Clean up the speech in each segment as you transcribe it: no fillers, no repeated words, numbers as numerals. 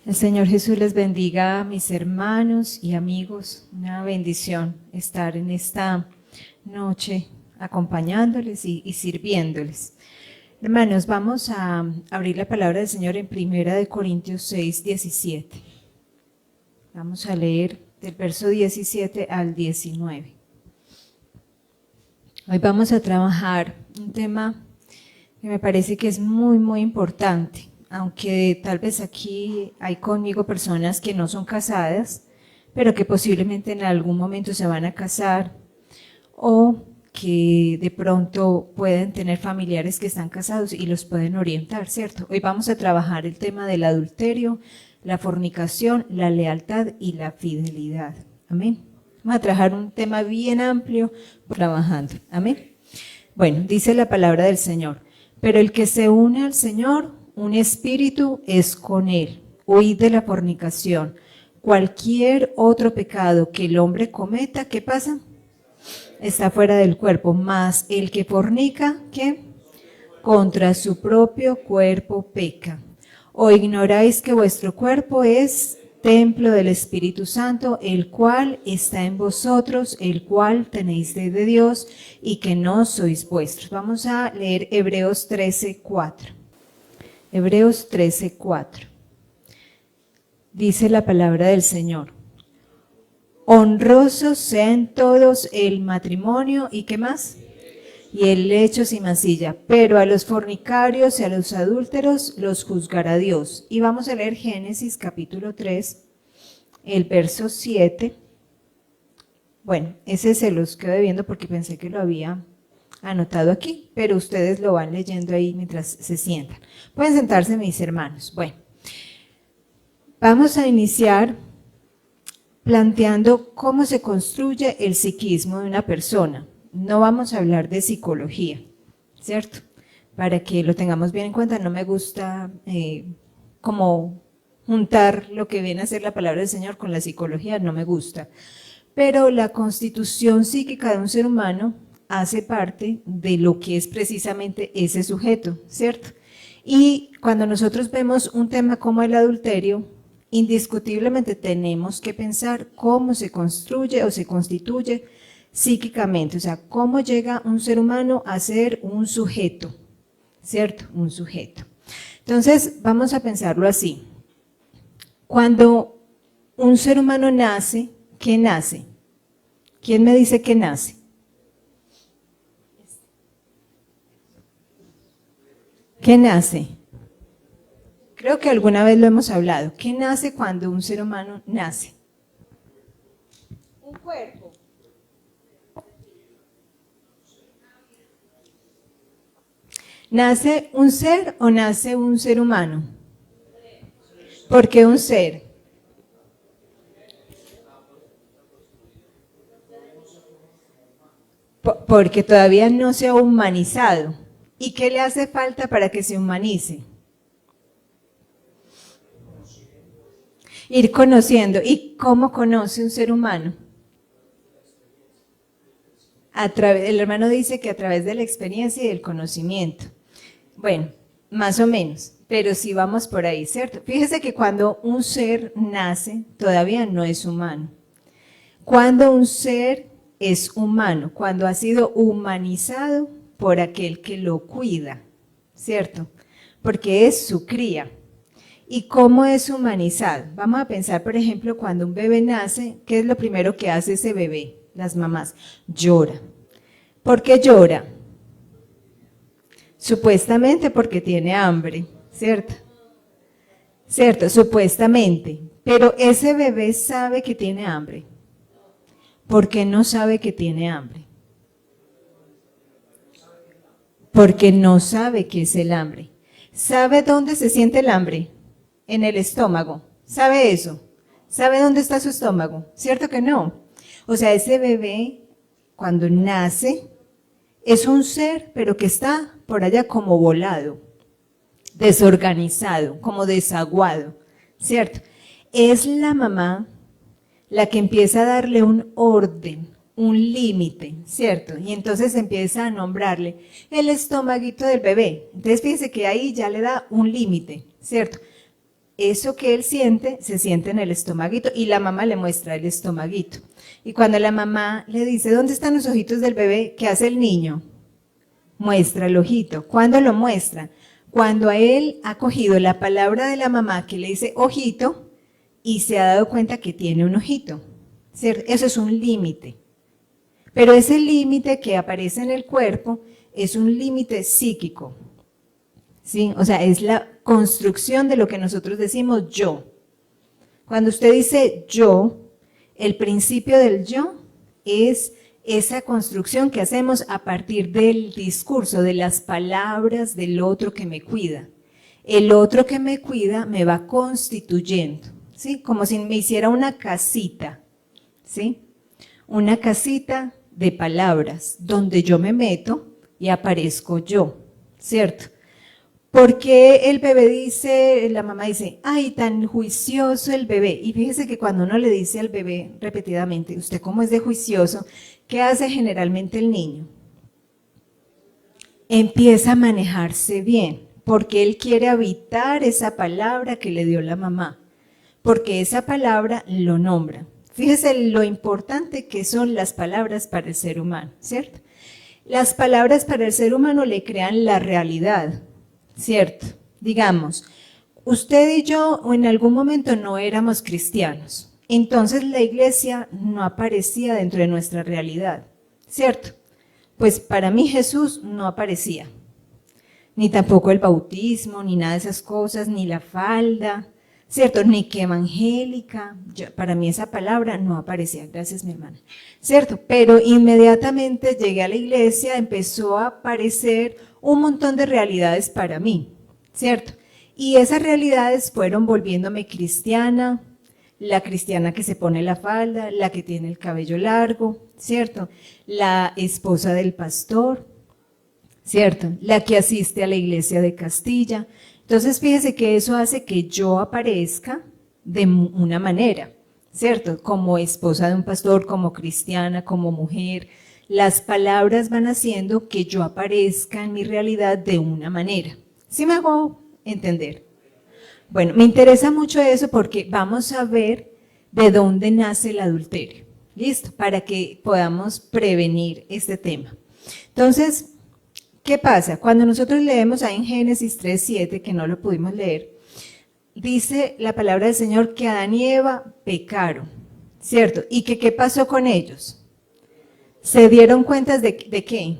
El Señor Jesús les bendiga a mis hermanos y amigos. Una bendición estar en esta noche acompañándoles y sirviéndoles. Hermanos, vamos a abrir la palabra del Señor en 1 Corintios 6, 17. Vamos a leer del verso 17 al 19. Hoy vamos a trabajar un tema que me parece que es muy importante. Aunque tal vez aquí hay conmigo personas que no son casadas, pero que posiblemente en algún momento se van a casar, o que de pronto pueden tener familiares que están casados y los pueden orientar, ¿cierto? Hoy vamos a trabajar el tema del adulterio, la fornicación, la lealtad y la fidelidad. Amén. Vamos a trabajar un tema bien amplio trabajando. Amén. Bueno, dice la palabra del Señor. Pero el que se une al Señor, un espíritu es con él. Huid de la fornicación. Cualquier otro pecado que el hombre cometa, ¿qué pasa? Está fuera del cuerpo. Mas el que fornica, ¿qué? Contra su propio cuerpo peca. ¿O ignoráis que vuestro cuerpo es templo del Espíritu Santo, el cual está en vosotros, el cual tenéis de Dios y que no sois vuestros? Vamos a leer Hebreos 13:4. Hebreos 13:4. Dice la palabra del Señor. Honrosos sean todos el matrimonio y ¿qué más? Y el lecho sin mancilla, pero a los fornicarios y a los adúlteros los juzgará Dios. Y vamos a leer Génesis capítulo 3, el verso 7. Bueno, ese se los quedo viendo porque pensé que lo había anotado aquí, pero ustedes lo van leyendo ahí mientras se sientan. Pueden sentarse, mis hermanos. Bueno, vamos a iniciar planteando cómo se construye el psiquismo de una persona. No vamos a hablar de psicología, ¿cierto? Para que lo tengamos bien en cuenta, no me gusta como juntar lo que viene a ser la palabra del Señor con la psicología, no me gusta. Pero la constitución psíquica de un ser humano hace parte de lo que es precisamente ese sujeto, ¿cierto? Y cuando nosotros vemos un tema como el adulterio, indiscutiblemente tenemos que pensar cómo se construye o se constituye psíquicamente, o sea, cómo llega un ser humano a ser un sujeto, ¿cierto? Un sujeto. Entonces, vamos a pensarlo así. Cuando un ser humano nace, ¿qué nace? ¿Quién me dice que nace? ¿Qué nace? Creo que alguna vez lo hemos hablado. ¿Qué nace cuando un ser humano nace? Un cuerpo. ¿Nace un ser o nace un ser humano? ¿Por qué un ser? Porque todavía no se ha humanizado. ¿Y qué le hace falta para que se humanice? Ir conociendo. ¿Y cómo conoce un ser humano? El hermano dice que a través de la experiencia y del conocimiento. Bueno, más o menos, pero sí vamos por ahí, ¿cierto? Fíjese que cuando un ser nace, todavía no es humano. Cuando un ser es humano, cuando ha sido humanizado por aquel que lo cuida, ¿cierto? Porque es su cría. ¿Y cómo es humanizado? Vamos a pensar, por ejemplo, cuando un bebé nace, ¿qué es lo primero que hace ese bebé? Las mamás, llora. ¿Por qué llora? Supuestamente porque tiene hambre, ¿cierto? ¿Cierto? Supuestamente. Pero ese bebé sabe que tiene hambre. ¿Por qué no sabe que tiene hambre? Porque no sabe qué es el hambre. ¿Sabe dónde se siente el hambre? En el estómago. ¿Sabe eso? ¿Sabe dónde está su estómago? ¿Cierto que no? O sea, ese bebé, cuando nace, es un ser, pero que está por allá como volado, desorganizado, como desaguado, ¿cierto? Es la mamá la que empieza a darle un orden, un límite, ¿cierto? Y entonces empieza a nombrarle el estomaguito del bebé. Entonces fíjense que ahí ya le da un límite, ¿cierto? eso que él siente, se siente en el estomaguito y la mamá le muestra el estomaguito. Y cuando la mamá le dice, ¿dónde están los ojitos del bebé? ¿Qué hace el niño? Muestra el ojito. ¿Cuándo lo muestra? Cuando a él ha cogido la palabra de la mamá que le dice ojito y se ha dado cuenta que tiene un ojito, ¿cierto? Eso es un límite. Pero ese límite que aparece en el cuerpo es un límite psíquico, ¿sí? O sea, es la construcción de lo que nosotros decimos yo. Cuando usted dice yo, el principio del yo es esa construcción que hacemos a partir del discurso, de las palabras del otro que me cuida. El otro que me cuida me va constituyendo, ¿sí? Como si me hiciera una casita, ¿sí? Una casita de palabras donde yo me meto y aparezco yo, ¿cierto? Porque el bebé dice, la mamá dice, ay, tan juicioso el bebé. Y fíjese que cuando uno le dice al bebé repetidamente, usted cómo es de juicioso, ¿qué hace generalmente el niño? Empieza a manejarse bien, porque él quiere habitar esa palabra que le dio la mamá, porque esa palabra lo nombra. Fíjese lo importante que son las palabras para el ser humano, ¿cierto? Las palabras para el ser humano le crean la realidad, ¿cierto? Digamos, usted y yo en algún momento no éramos cristianos, entonces la iglesia no aparecía dentro de nuestra realidad, ¿cierto? Pues para mí Jesús no aparecía, ni tampoco el bautismo, ni nada de esas cosas, ni la falda, ¿cierto? Ni que evangélica, para mí esa palabra no aparecía, gracias mi hermana, ¿cierto? Pero inmediatamente llegué a la iglesia, empezó a aparecer un montón de realidades para mí, ¿cierto? Y esas realidades fueron volviéndome cristiana, la cristiana que se pone la falda, la que tiene el cabello largo, ¿cierto? La esposa del pastor, ¿cierto? La que asiste a la iglesia de Castilla. Entonces, fíjese que eso hace que yo aparezca de una manera, ¿cierto? Como esposa de un pastor, como cristiana, como mujer. Las palabras van haciendo que yo aparezca en mi realidad de una manera. ¿Sí me hago entender? Bueno, me interesa mucho eso porque vamos a ver de dónde nace el adulterio. ¿Listo? Para que podamos prevenir este tema. Entonces, ¿qué pasa? Cuando nosotros leemos ahí en Génesis 3:7, que no lo pudimos leer, dice la palabra del Señor que Adán y Eva pecaron, ¿cierto? ¿Y que qué pasó con ellos? ¿Se dieron cuenta de qué?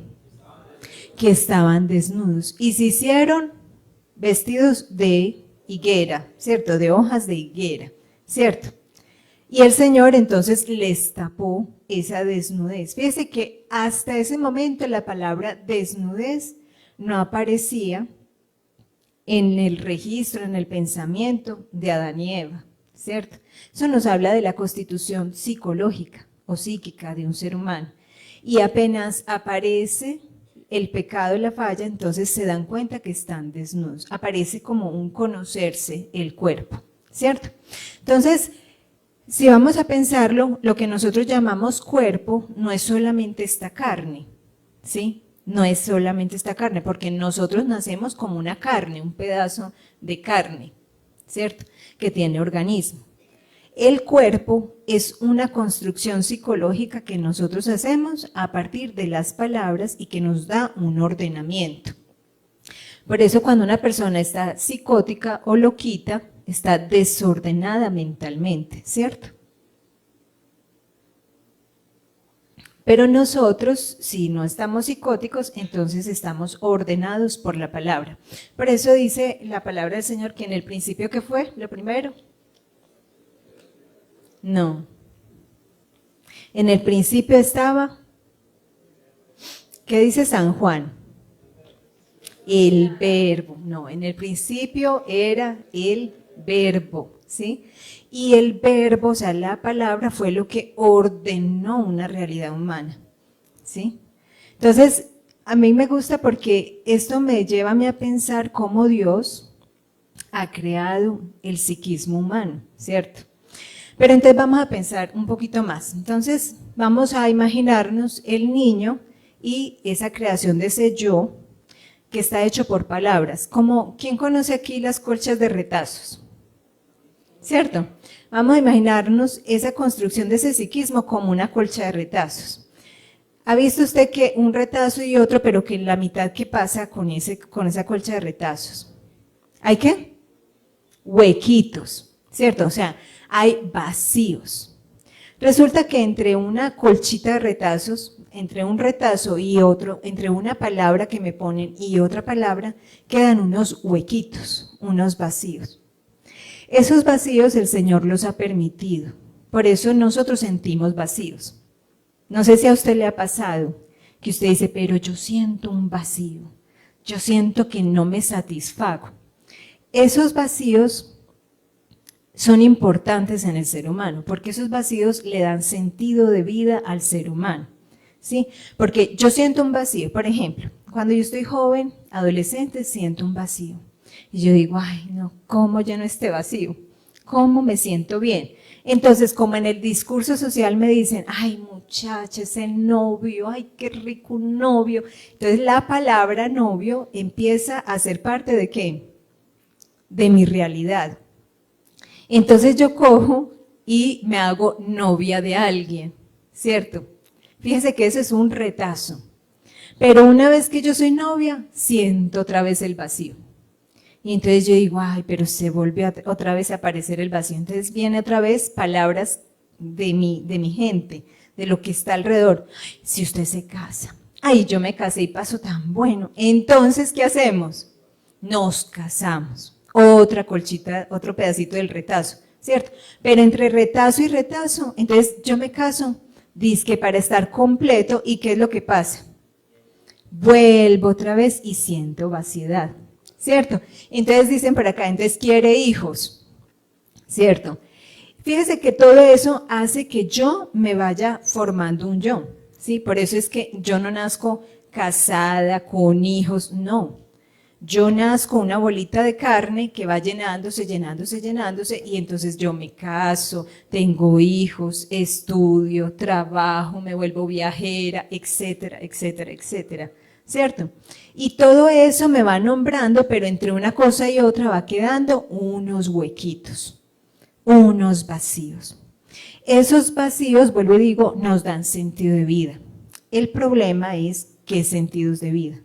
Que estaban desnudos y se hicieron vestidos de higuera, ¿cierto? De hojas de higuera, ¿cierto? Y el Señor entonces les tapó esa desnudez. Fíjese que hasta ese momento la palabra desnudez no aparecía en el registro, en el pensamiento de Adán y Eva, ¿cierto? Eso nos habla de la constitución psicológica o psíquica de un ser humano. Y apenas aparece el pecado y la falla, entonces se dan cuenta que están desnudos. Aparece como un conocerse el cuerpo, ¿cierto? Entonces, si vamos a pensarlo, lo que nosotros llamamos cuerpo no es solamente esta carne, ¿sí? No es solamente esta carne, porque nosotros nacemos como una carne, un pedazo de carne, ¿cierto? Que tiene organismo. El cuerpo es una construcción psicológica que nosotros hacemos a partir de las palabras y que nos da un ordenamiento. Por eso cuando una persona está psicótica o loquita, está desordenada mentalmente, ¿cierto? Pero nosotros, si no estamos psicóticos, entonces estamos ordenados por la palabra. Por eso dice la palabra del Señor que en el principio, ¿qué fue? Lo primero. No. En el principio estaba, ¿qué dice San Juan? El verbo. No, en el principio era el verbo, ¿sí? Y el verbo, o sea, la palabra fue lo que ordenó una realidad humana, ¿sí? Entonces, a mí me gusta porque esto me lleva a mí a pensar cómo Dios ha creado el psiquismo humano, ¿cierto? Pero entonces vamos a pensar un poquito más. Entonces, vamos a imaginarnos el niño y esa creación de ese yo que está hecho por palabras. Como, ¿quién conoce aquí las colchas de retazos? ¿cierto? Vamos a imaginarnos esa construcción de ese psiquismo como una colcha de retazos. ¿Ha visto usted que un retazo y otro, pero que la mitad que pasa con esa colcha de retazos? ¿Hay qué? Huequitos, ¿cierto? O sea, hay vacíos. Resulta que entre una colchita de retazos, entre un retazo y otro, entre una palabra que me ponen y otra palabra, quedan unos huequitos, unos vacíos. Esos vacíos el Señor los ha permitido, por eso nosotros sentimos vacíos. No sé si a usted le ha pasado que usted dice, pero yo siento un vacío, yo siento que no me satisfago. Esos vacíos son importantes en el ser humano, porque esos vacíos le dan sentido de vida al ser humano, ¿sí? Porque yo siento un vacío, por ejemplo, cuando yo estoy joven, adolescente, siento un vacío. Y yo digo, ay, no, ¿cómo lleno este vacío? ¿Cómo me siento bien? Entonces, como en el discurso social me dicen, ay, muchacha, ese novio, ay, qué rico un novio. Entonces, la palabra novio empieza a ser parte de ¿qué? De mi realidad. Entonces, yo cojo y me hago novia de alguien, ¿cierto? Fíjese que eso es un retazo. Pero una vez que yo soy novia, siento otra vez el vacío. Y entonces yo digo, ay, pero se vuelve otra vez a aparecer el vacío. Entonces viene otra vez palabras de mi gente, de lo que está alrededor. Si usted se casa, ay, yo me casé y paso tan bueno. Entonces, ¿qué hacemos? Nos casamos. Otra colchita, otro pedacito del retazo, ¿cierto? Pero entre retazo y retazo, entonces yo me caso, dizque para estar completo, ¿y qué es lo que pasa? Vuelvo otra vez y siento vaciedad. ¿Cierto? Entonces dicen por acá, entonces quiere hijos, ¿cierto? Fíjese que todo eso hace que yo me vaya formando un yo, ¿sí? Por eso es que yo no nazco casada, con hijos, no. Yo nazco una bolita de carne que va llenándose, llenándose, llenándose, y entonces yo me caso, tengo hijos, estudio, trabajo, me vuelvo viajera, etcétera, etcétera, etcétera. ¿Cierto? Y todo eso me va nombrando, pero entre una cosa y otra va quedando unos huequitos, unos vacíos. Esos vacíos, vuelvo y digo, nos dan sentido de vida. El problema es qué sentidos de vida.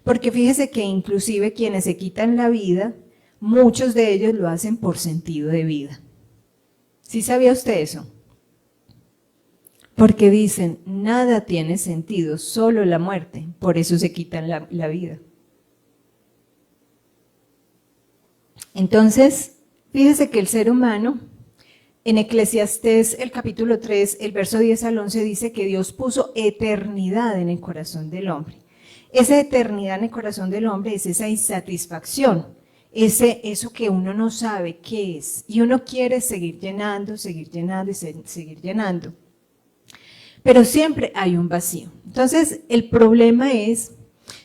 Porque fíjese que inclusive quienes se quitan la vida, muchos de ellos lo hacen por sentido de vida. ¿Sí sabía usted eso? Porque dicen, nada tiene sentido, solo la muerte, por eso se quitan la vida. Entonces, fíjese que el ser humano, en Eclesiastés, el capítulo 3, el verso 10 al 11, dice que Dios puso eternidad en el corazón del hombre. Esa eternidad en el corazón del hombre es esa insatisfacción, eso que uno no sabe qué es, y uno quiere seguir llenando y seguir llenando. Pero siempre hay un vacío. Entonces, el problema es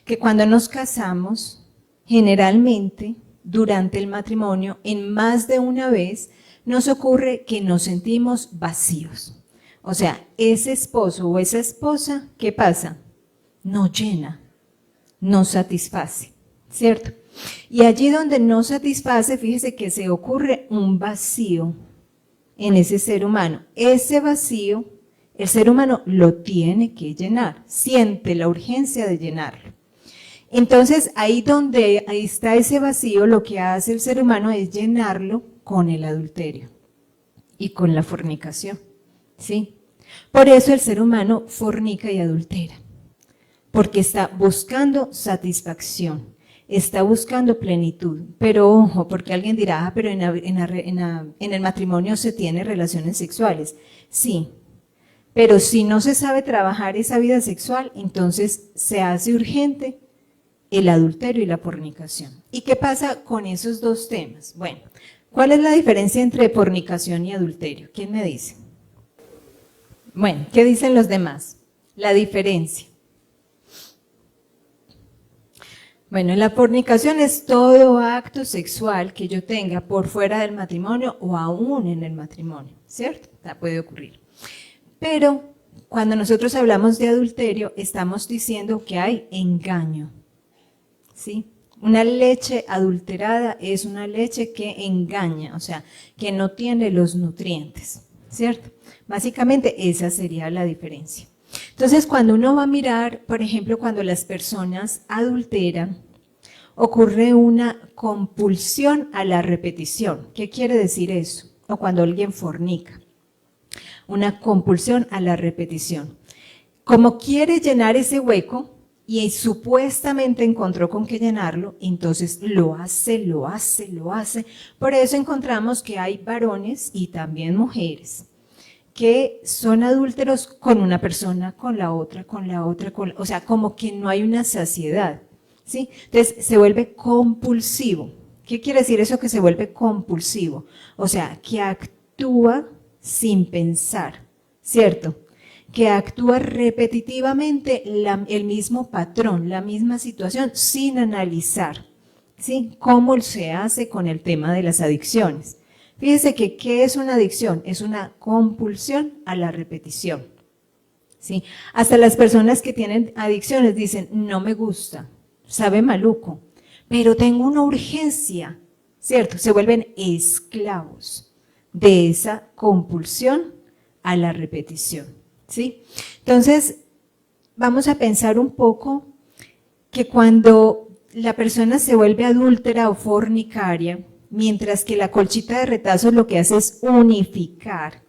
que cuando nos casamos, generalmente, durante el matrimonio, en más de una vez, nos ocurre que nos sentimos vacíos. O sea, ese esposo o esa esposa, ¿qué pasa? No llena, no satisface, ¿cierto? Y allí donde no satisface, fíjese que se ocurre un vacío en ese ser humano. Ese vacío el ser humano lo tiene que llenar, siente la urgencia de llenarlo. Entonces, ahí está ese vacío, lo que hace el ser humano es llenarlo con el adulterio y con la fornicación, ¿sí? Por eso el ser humano fornica y adultera, porque está buscando satisfacción, está buscando plenitud. Pero ojo, porque alguien dirá, pero en el matrimonio se tiene relaciones sexuales. Sí. Pero si no se sabe trabajar esa vida sexual, entonces se hace urgente el adulterio y la fornicación. ¿Y qué pasa con esos dos temas? Bueno, ¿cuál es la diferencia entre fornicación y adulterio? ¿Quién me dice? Bueno, ¿qué dicen los demás? La diferencia. Bueno, la fornicación es todo acto sexual que yo tenga por fuera del matrimonio o aún en el matrimonio, ¿cierto? Puede ocurrir. Pero cuando nosotros hablamos de adulterio, estamos diciendo que hay engaño, ¿sí? Una leche adulterada es una leche que engaña, o sea, que no tiene los nutrientes, ¿cierto? Básicamente esa sería la diferencia. Entonces, cuando uno va a mirar, por ejemplo, cuando las personas adulteran, ocurre una compulsión a la repetición. ¿Qué quiere decir eso? O cuando alguien fornica, una compulsión a la repetición. Como quiere llenar ese hueco y supuestamente encontró con qué llenarlo, entonces lo hace. Por eso encontramos que hay varones y también mujeres que son adúlteros con una persona, con la otra, o sea, como que no hay una saciedad, ¿sí? Entonces se vuelve compulsivo. ¿Qué quiere decir eso que se vuelve compulsivo? O sea, que actúa sin pensar, ¿cierto? Que actúa repetitivamente el mismo patrón, la misma situación, sin analizar, ¿sí? ¿Cómo se hace con el tema de las adicciones? Fíjense que, ¿qué es una adicción? Es una compulsión a la repetición, ¿sí? Hasta las personas que tienen adicciones dicen, no me gusta, sabe maluco, pero tengo una urgencia, ¿cierto? Se vuelven esclavos de esa compulsión a la repetición, ¿sí? Entonces, vamos a pensar un poco que cuando la persona se vuelve adúltera o fornicaria, mientras que la colchita de retazos lo que hace es unificar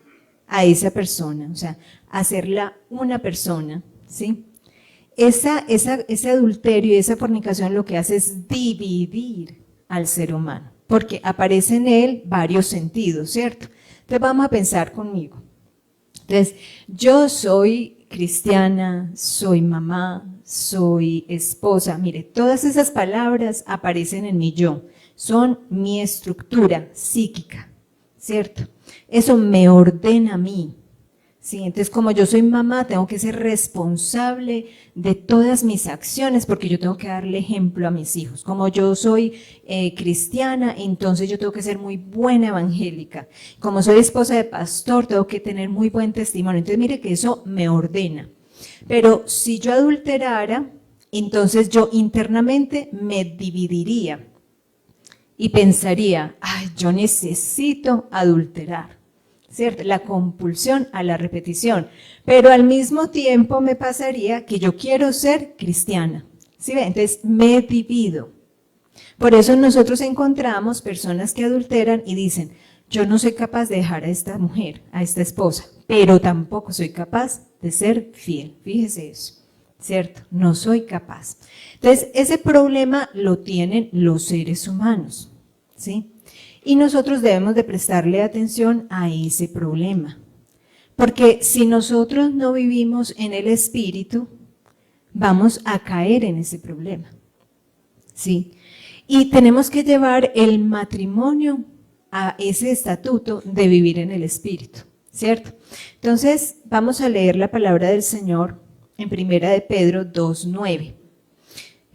a esa persona, o sea, hacerla una persona, ¿sí? Ese adulterio y esa fornicación lo que hace es dividir al ser humano, porque aparece en él varios sentidos, ¿cierto? Entonces vamos a pensar conmigo. Entonces, yo soy cristiana, soy mamá, soy esposa, mire, todas esas palabras aparecen en mi yo. Son mi estructura psíquica, ¿cierto? Eso me ordena a mí, ¿sí? Entonces, como yo soy mamá, tengo que ser responsable de todas mis acciones porque yo tengo que darle ejemplo a mis hijos. Como yo soy cristiana, entonces yo tengo que ser muy buena evangélica. Como soy esposa de pastor, tengo que tener muy buen testimonio. Entonces, mire que eso me ordena. Pero si yo adulterara, entonces yo internamente me dividiría. Y pensaría, ay, yo necesito adulterar, ¿cierto? La compulsión a la repetición. Pero al mismo tiempo me pasaría que yo quiero ser cristiana, ¿sí ve? Entonces me divido. Por eso nosotros encontramos personas que adulteran y dicen, yo no soy capaz de dejar a esta mujer, a esta esposa, pero tampoco soy capaz de ser fiel. Fíjese eso. ¿Cierto? No soy capaz. Entonces, ese problema lo tienen los seres humanos, ¿sí? Y nosotros debemos de prestarle atención a ese problema. Porque si nosotros no vivimos en el espíritu, vamos a caer en ese problema, ¿sí? Y tenemos que llevar el matrimonio a ese estatuto de vivir en el espíritu, ¿cierto? Entonces, vamos a leer la palabra del Señor en Primera de Pedro 2:9.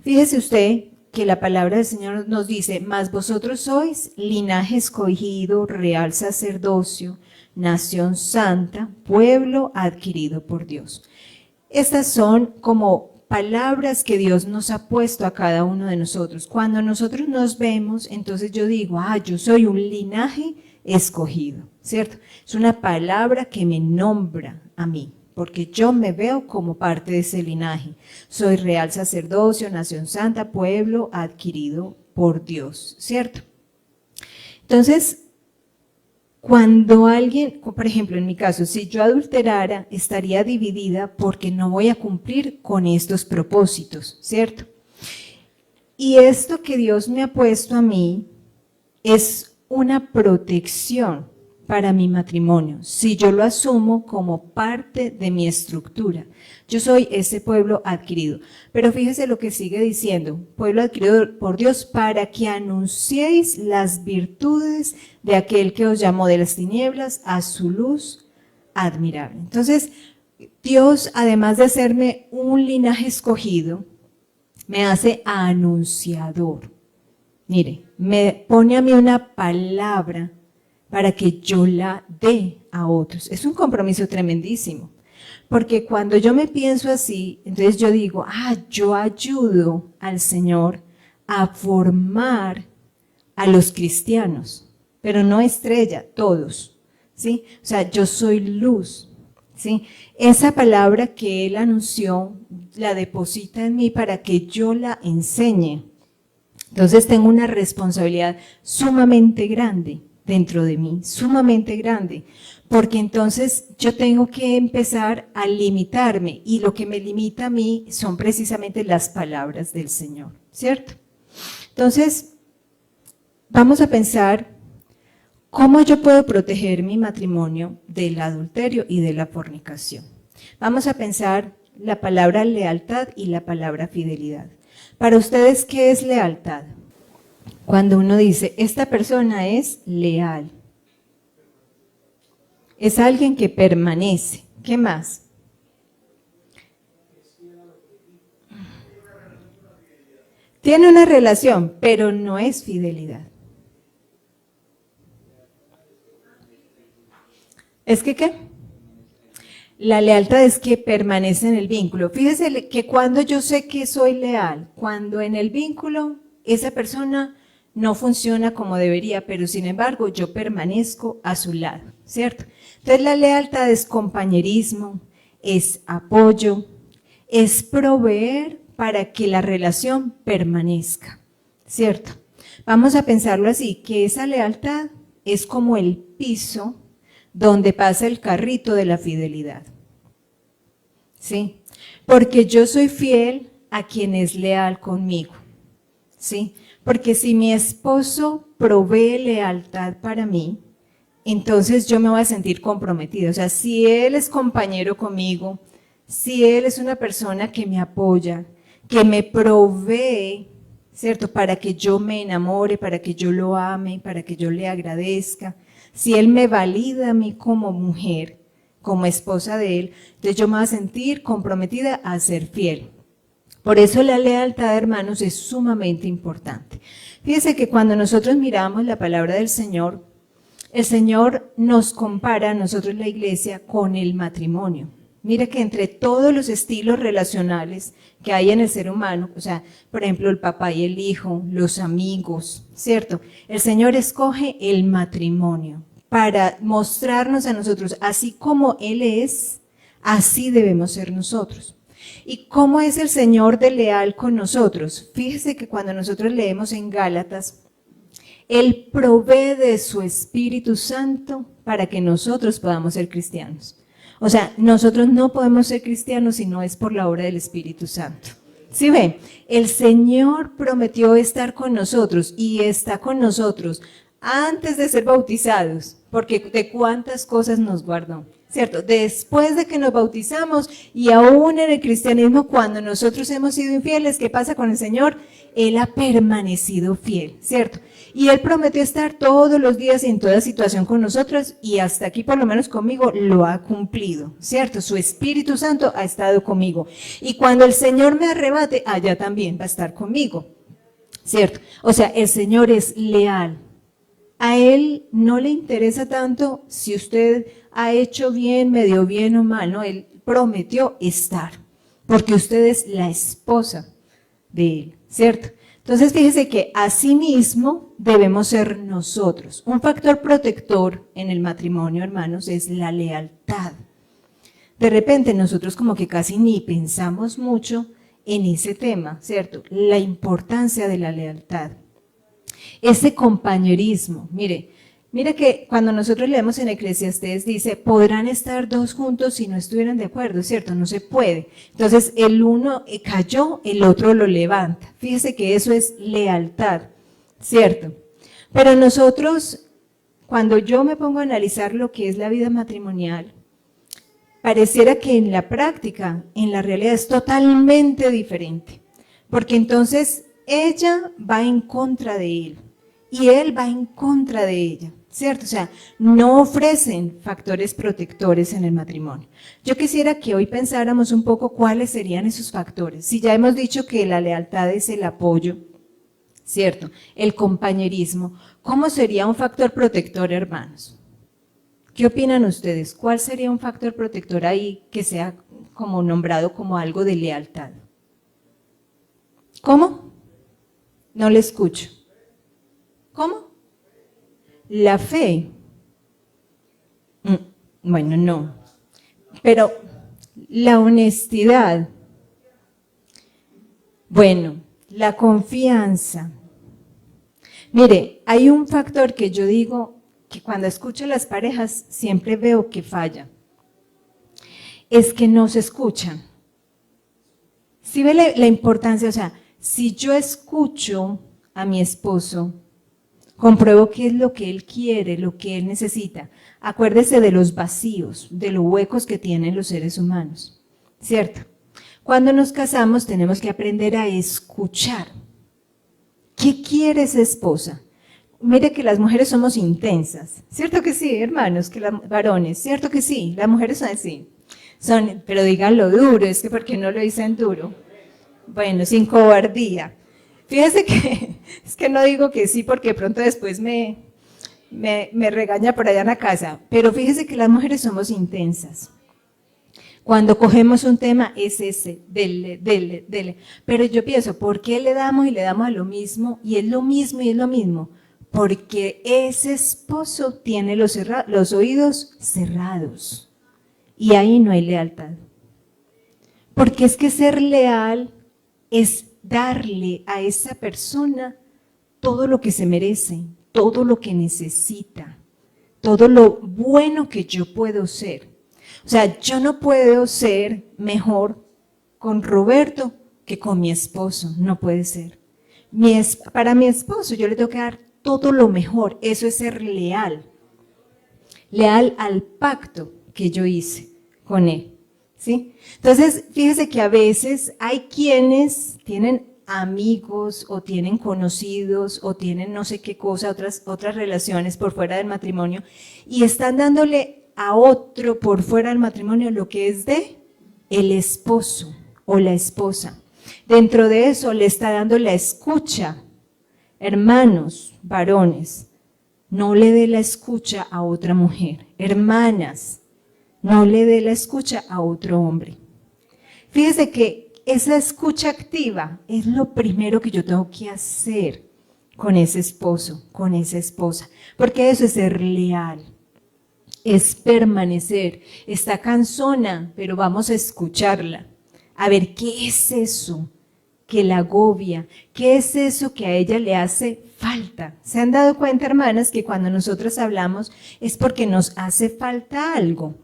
Fíjese usted que la palabra del Señor nos dice, mas vosotros sois linaje escogido, real sacerdocio, nación santa, pueblo adquirido por Dios. Estas son como palabras que Dios nos ha puesto a cada uno de nosotros. Cuando nosotros nos vemos, entonces yo digo, yo soy un linaje escogido, ¿cierto? Es una palabra que me nombra a mí, porque yo me veo como parte de ese linaje. Soy real sacerdocio, nación santa, pueblo adquirido por Dios, ¿cierto? Entonces, cuando alguien, por ejemplo, en mi caso, si yo adulterara, estaría dividida porque no voy a cumplir con estos propósitos, ¿cierto? Y esto que Dios me ha puesto a mí es una protección para mi matrimonio, si yo lo asumo como parte de mi estructura. Yo soy ese pueblo adquirido. Pero fíjese lo que sigue diciendo, pueblo adquirido por Dios, para que anunciéis las virtudes de aquel que os llamó de las tinieblas a su luz admirable. Entonces, Dios, además de hacerme un linaje escogido, me hace anunciador. Mire, me pone a mí una palabra para que yo la dé a otros. Es un compromiso tremendísimo, porque cuando yo me pienso así, entonces yo digo, yo ayudo al Señor a formar a los cristianos, pero no estrella, todos, ¿sí? O sea, yo soy luz, ¿sí? Esa palabra que Él anunció la deposita en mí para que yo la enseñe. Entonces tengo una responsabilidad sumamente grande dentro de mí, sumamente grande, porque entonces yo tengo que empezar a limitarme y lo que me limita a mí son precisamente las palabras del Señor, ¿cierto? Entonces, vamos a pensar cómo yo puedo proteger mi matrimonio del adulterio y de la fornicación. Vamos a pensar la palabra lealtad y la palabra fidelidad. Para ustedes, ¿qué es lealtad? Cuando uno dice, esta persona es leal. Es alguien que permanece. ¿Qué más? Tiene una relación, pero no es fidelidad. ¿Es que qué? La lealtad es que permanece en el vínculo. Fíjese que cuando yo sé que soy leal, cuando en el vínculo esa persona no funciona como debería, pero sin embargo yo permanezco a su lado, ¿cierto? Entonces la lealtad es compañerismo, es apoyo, es proveer para que la relación permanezca, ¿cierto? Vamos a pensarlo así, que esa lealtad es como el piso donde pasa el carrito de la fidelidad, ¿sí? Porque yo soy fiel a quien es leal conmigo, ¿sí? Porque si mi esposo provee lealtad para mí, entonces yo me voy a sentir comprometida. O sea, si él es compañero conmigo, si él es una persona que me apoya, que me provee, ¿cierto? Para que yo me enamore, para que yo lo ame, para que yo le agradezca, si él me valida a mí como mujer, como esposa de él, entonces yo me voy a sentir comprometida a ser fiel. Por eso la lealtad, hermanos, es sumamente importante. Fíjense que cuando nosotros miramos la palabra del Señor, el Señor nos compara a nosotros la iglesia con el matrimonio. Mira que entre todos los estilos relacionales que hay en el ser humano, o sea, por ejemplo, el papá y el hijo, los amigos, ¿cierto? El Señor escoge el matrimonio para mostrarnos a nosotros, así como Él es, así debemos ser nosotros. ¿Y cómo es el Señor de leal con nosotros? Fíjese que cuando nosotros leemos en Gálatas, Él provee de su Espíritu Santo para que nosotros podamos ser cristianos. O sea, nosotros no podemos ser cristianos si no es por la obra del Espíritu Santo. ¿Sí ven? El Señor prometió estar con nosotros y está con nosotros antes de ser bautizados, porque de cuántas cosas nos guardó, ¿cierto? Después de que nos bautizamos y aún en el cristianismo, cuando nosotros hemos sido infieles, ¿qué pasa con el Señor? Él ha permanecido fiel, ¿cierto? Y Él prometió estar todos los días y en toda situación con nosotros y hasta aquí por lo menos conmigo lo ha cumplido, ¿cierto? Su Espíritu Santo ha estado conmigo. Y cuando el Señor me arrebate, allá también va a estar conmigo, ¿cierto? O sea, el Señor es leal. A Él no le interesa tanto si usted ha hecho bien, medio bien o mal, ¿no? Él prometió estar, porque usted es la esposa de Él, ¿cierto? Entonces fíjese que asimismo debemos ser nosotros. Un factor protector en el matrimonio, hermanos, es la lealtad. De repente nosotros como que casi ni pensamos mucho en ese tema, ¿cierto? La importancia de la lealtad. Ese compañerismo, mire que cuando nosotros leemos en Eclesiastés dice, podrán estar dos juntos si no estuvieran de acuerdo, ¿cierto? No se puede. Entonces el uno cayó, el otro lo levanta. Fíjese que eso es lealtad, ¿cierto? Pero nosotros, cuando yo me pongo a analizar lo que es la vida matrimonial, pareciera que en la práctica, en la realidad es totalmente diferente. Porque entonces ella va en contra de él y él va en contra de ella, ¿cierto? O sea, no ofrecen factores protectores en el matrimonio. Yo quisiera que hoy pensáramos un poco cuáles serían esos factores. Si ya hemos dicho que la lealtad es el apoyo, ¿cierto? El compañerismo, ¿cómo sería un factor protector, hermanos? ¿Qué opinan ustedes? ¿Cuál sería un factor protector ahí que sea como nombrado como algo de lealtad? ¿Cómo? No le escucho. ¿Cómo? La fe. Bueno, no. Pero la honestidad. Bueno, la confianza. Mire, hay un factor que yo digo que cuando escucho a las parejas siempre veo que falla. Es que no se escuchan. ¿Sí ve la importancia? O sea, si yo escucho a mi esposo, compruebo qué es lo que él quiere, lo que él necesita. Acuérdese de los vacíos, de los huecos que tienen los seres humanos, ¿cierto? Cuando nos casamos tenemos que aprender a escuchar. ¿Qué quiere esa esposa? Mire que las mujeres somos intensas, ¿cierto que sí, hermanos? Que los varones, ¿cierto que sí? Las mujeres son así. Pero díganlo duro, es que ¿por qué no lo dicen duro? Bueno, sin cobardía. Fíjese que, es que no digo que sí porque pronto después me regaña por allá en la casa, pero fíjese que las mujeres somos intensas. Cuando cogemos un tema es ese, dele. Pero yo pienso, ¿por qué le damos y le damos a lo mismo? Y es lo mismo y es lo mismo. Porque ese esposo tiene los oídos cerrados. Y ahí no hay lealtad. Porque es que ser leal es darle a esa persona todo lo que se merece, todo lo que necesita, todo lo bueno que yo puedo ser. O sea, yo no puedo ser mejor con Roberto que con mi esposo, no puede ser. Para mi esposo yo le tengo que dar todo lo mejor, eso es ser leal. Leal al pacto que yo hice con él, ¿sí? Entonces, fíjese que a veces hay quienes tienen amigos o tienen conocidos o tienen no sé qué cosa, otras relaciones por fuera del matrimonio y están dándole a otro por fuera del matrimonio lo que es de el esposo o la esposa. Dentro de eso le está dando la escucha. Hermanos, varones, no le dé la escucha a otra mujer. Hermanas, no le dé la escucha a otro hombre. Fíjese que esa escucha activa es lo primero que yo tengo que hacer con ese esposo, con esa esposa, porque eso es ser leal, es permanecer. Está cansona, pero vamos a escucharla, a ver qué es eso que la agobia, qué es eso que a ella le hace falta. ¿Se han dado cuenta, hermanas, que cuando nosotros hablamos es porque nos hace falta algo?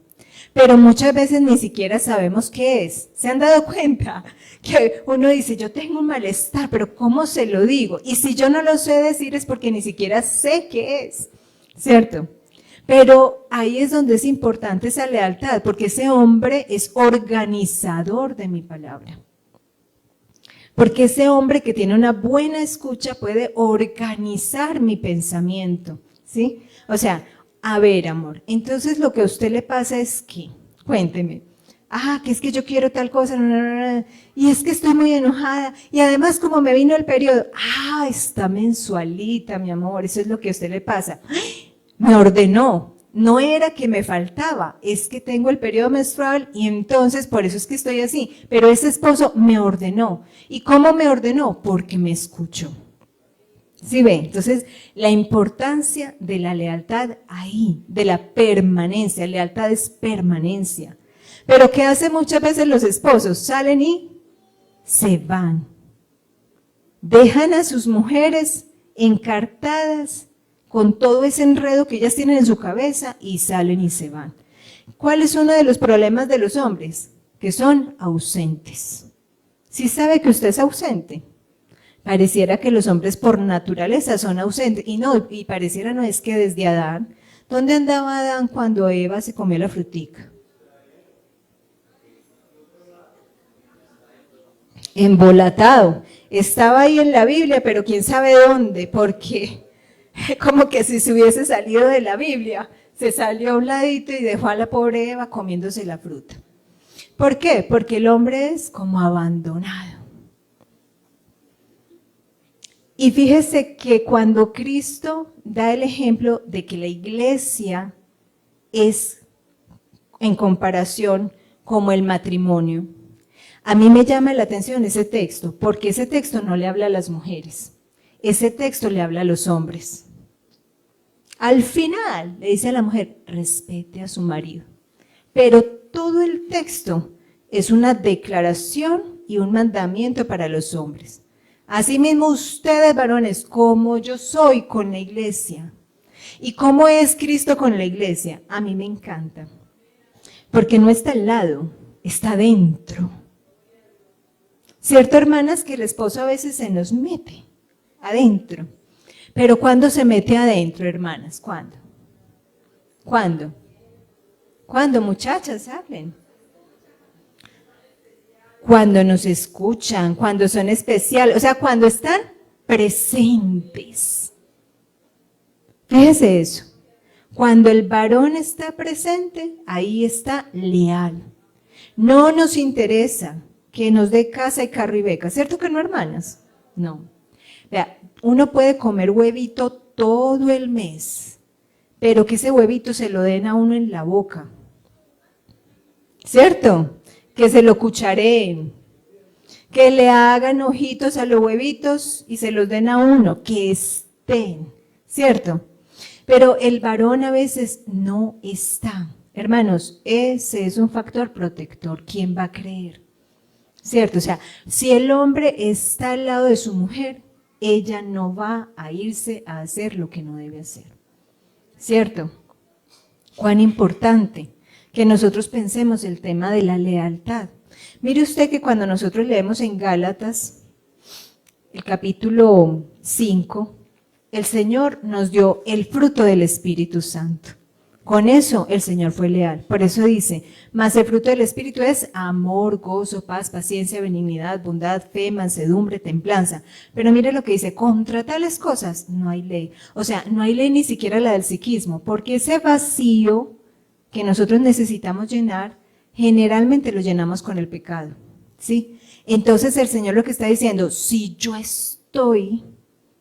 Pero muchas veces ni siquiera sabemos qué es. ¿Se han dado cuenta? Que uno dice, yo tengo un malestar, pero ¿cómo se lo digo? Y si yo no lo sé decir es porque ni siquiera sé qué es, ¿cierto? Pero ahí es donde es importante esa lealtad, porque ese hombre es organizador de mi palabra. Porque ese hombre que tiene una buena escucha puede organizar mi pensamiento, ¿sí? O sea, a ver, amor, entonces lo que a usted le pasa es que, cuénteme, que es que yo quiero tal cosa, y es que estoy muy enojada, y además como me vino el periodo, está mensualita, mi amor, eso es lo que a usted le pasa. Me ordenó, no era que me faltaba, es que tengo el periodo menstrual y entonces por eso es que estoy así, pero ese esposo me ordenó. ¿Y cómo me ordenó? Porque me escuchó. ¿Sí ve? Entonces, la importancia de la lealtad ahí, de la permanencia, lealtad es permanencia. Pero ¿qué hacen muchas veces los esposos? Salen y se van. Dejan a sus mujeres encartadas con todo ese enredo que ellas tienen en su cabeza y salen y se van. ¿Cuál es uno de los problemas de los hombres? Que son ausentes. ¿Sí sabe que usted es ausente? Pareciera que los hombres por naturaleza son ausentes. Y pareciera no, es que desde Adán. ¿Dónde andaba Adán cuando Eva se comió la frutica? Embolatado. Estaba ahí en la Biblia, pero quién sabe dónde, porque como que si se hubiese salido de la Biblia, se salió a un ladito y dejó a la pobre Eva comiéndose la fruta. ¿Por qué? Porque el hombre es como abandonado. Y fíjese que cuando Cristo da el ejemplo de que la iglesia es en comparación como el matrimonio, a mí me llama la atención ese texto, porque ese texto no le habla a las mujeres. ese texto le habla a los hombres. Al final le dice a la mujer, respete a su marido. Pero todo el texto es una declaración y un mandamiento para los hombres. Asimismo ustedes, varones, como yo soy con la iglesia. ¿Y cómo es Cristo con la iglesia? A mí me encanta. Porque no está al lado, está dentro. ¿Cierto, hermanas, que el esposo a veces se nos mete adentro? Pero ¿cuándo se mete adentro, hermanas? ¿Cuándo? ¿Cuándo? ¿Cuándo, muchachas, hablen? Cuando nos escuchan, cuando son especiales, o sea, cuando están presentes. Fíjese eso. Cuando el varón está presente, ahí está leal. No nos interesa que nos dé casa y carro y beca, ¿cierto que no, hermanas? No. Vea, uno puede comer huevito todo el mes, pero que ese huevito se lo den a uno en la boca, ¿cierto? Que se lo cuchareen, que le hagan ojitos a los huevitos y se los den a uno, que estén, ¿cierto? Pero el varón a veces no está. Hermanos, ese es un factor protector. ¿Quién va a creer? ¿Cierto? O sea, si el hombre está al lado de su mujer, ella no va a irse a hacer lo que no debe hacer. ¿Cierto? Cuán importante que nosotros pensemos el tema de la lealtad. Mire usted que cuando nosotros leemos en Gálatas, el capítulo 5, el Señor nos dio el fruto del Espíritu Santo. Con eso el Señor fue leal. Por eso dice, mas el fruto del Espíritu es amor, gozo, paz, paciencia, benignidad, bondad, fe, mansedumbre, templanza. Pero mire lo que dice, contra tales cosas no hay ley. O sea, no hay ley ni siquiera la del psiquismo, porque ese vacío que nosotros necesitamos llenar, generalmente lo llenamos con el pecado, ¿sí? Entonces el Señor lo que está diciendo, si yo estoy,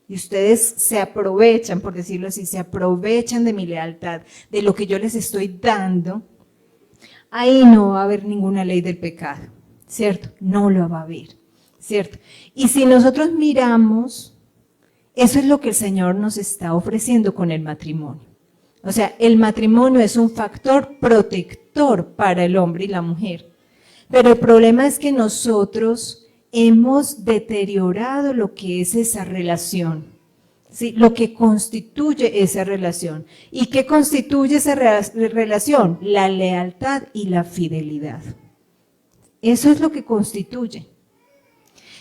y ustedes se aprovechan, por decirlo así, se aprovechan de mi lealtad, de lo que yo les estoy dando, ahí no va a haber ninguna ley del pecado, ¿cierto? No lo va a haber, ¿cierto? Y si nosotros miramos, eso es lo que el Señor nos está ofreciendo con el matrimonio. O sea, el matrimonio es un factor protector para el hombre y la mujer. Pero el problema es que nosotros hemos deteriorado lo que es esa relación, ¿sí? Lo que constituye esa relación. ¿Y qué constituye esa relación? La lealtad y la fidelidad. Eso es lo que constituye.